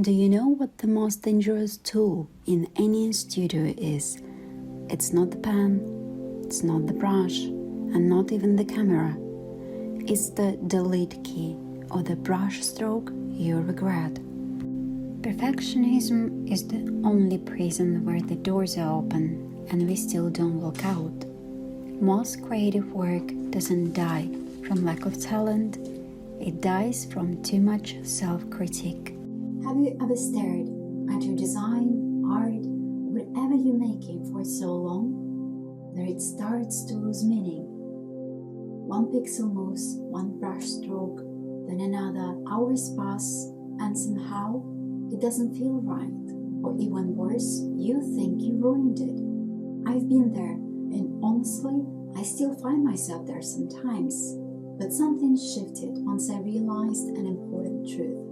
Do you know what the most dangerous tool in any studio is? It's not the pen, it's not the brush, and not even the camera. It's the delete key or the brush stroke you regret. Perfectionism is the only prison where the doors are open and we still don't walk out. Most creative work doesn't die from lack of talent, it dies from too much self-critique. Have you ever stared at your design, art, whatever you're making for so long that it starts to lose meaning? One pixel moves, one brush stroke, then another, hours pass, and somehow it doesn't feel right. Or even worse, you think you ruined it. I've been there, and honestly, I still find myself there sometimes. But something shifted once I realized an important truth.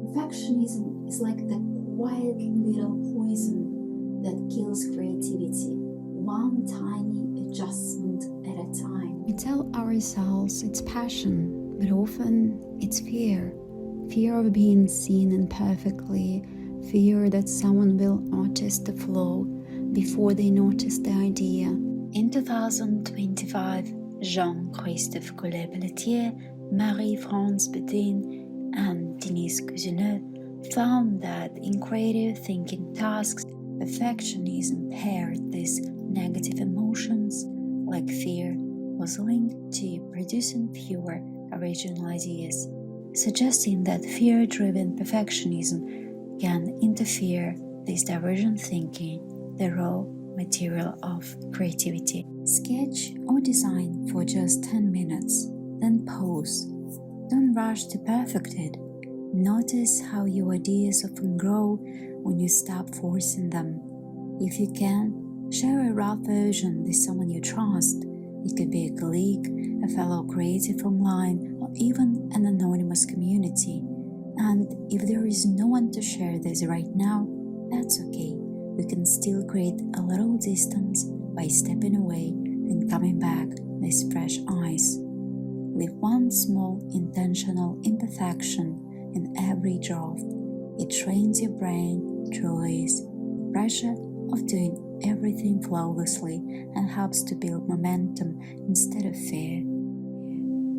Perfectionism is like the quiet little poison that kills creativity, one tiny adjustment at a time. We tell ourselves it's passion, but often it's fear. Fear of being seen imperfectly, fear that someone will notice the flaw before they notice the idea. In 2025, Jean-Christophe Collet-Pelletier, Marie-France Bedin, and Denise Cousineux found that in creative thinking tasks, perfectionism paired these negative emotions, like fear, was linked to producing fewer original ideas, suggesting that fear-driven perfectionism can interfere with divergent thinking, the raw material of creativity. Sketch or design for just 10 minutes, then pause. Don't rush to perfect it. Notice how your ideas often grow when you stop forcing them. If you can, share a rough version with someone you trust. It could be a colleague, a fellow creative online, or even an anonymous community. And if there is no one to share this right now, that's okay. We can still create a little distance by stepping away and coming back with fresh eyes. With one small intentional imperfection in every draft, it trains your brain to release the pressure of doing everything flawlessly and helps to build momentum instead of fear.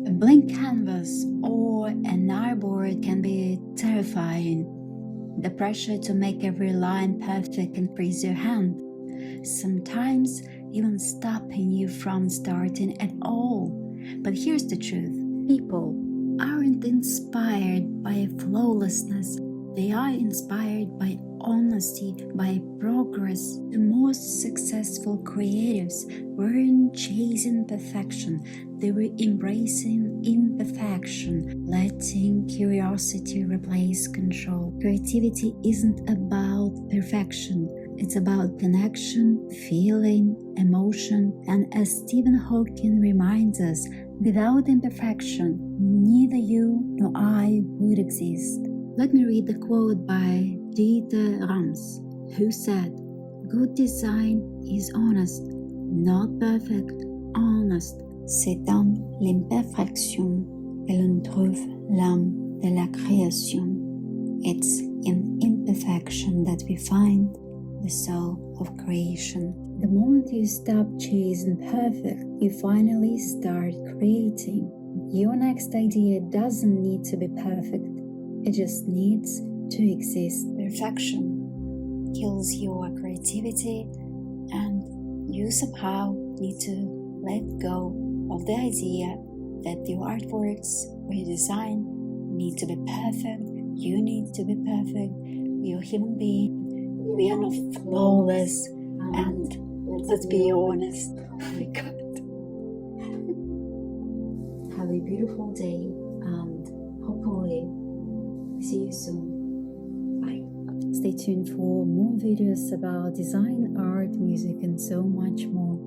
A blank canvas or an artboard can be terrifying. The pressure to make every line perfect can freeze your hand, sometimes even stopping you from starting at all. But here's the truth. People aren't inspired by flawlessness. They are inspired by honesty, by progress. The most successful creatives weren't chasing perfection. They were embracing imperfection, letting curiosity replace control. Creativity isn't about perfection. It's about connection, feeling, emotion, and as Stephen Hawking reminds us, without imperfection, neither you nor I would exist. Let me read the quote by Dieter Rams, who said, "Good design is honest, not perfect, honest. C'est dans l'imperfection que l'on trouve l'âme de la création." It's in imperfection that we find the soul of creation. The moment you stop chasing perfect, you finally start creating. Your next idea doesn't need to be perfect, it just needs to exist. Perfection kills your creativity, and you somehow need to let go of the idea that your artworks or your design need to be perfect. You need to be perfect. You're a human being. We are not flawless, and let's be honest. Oh my God. Have a beautiful day, and hopefully see you soon. Bye. Stay tuned for more videos about design, art, music, and so much more.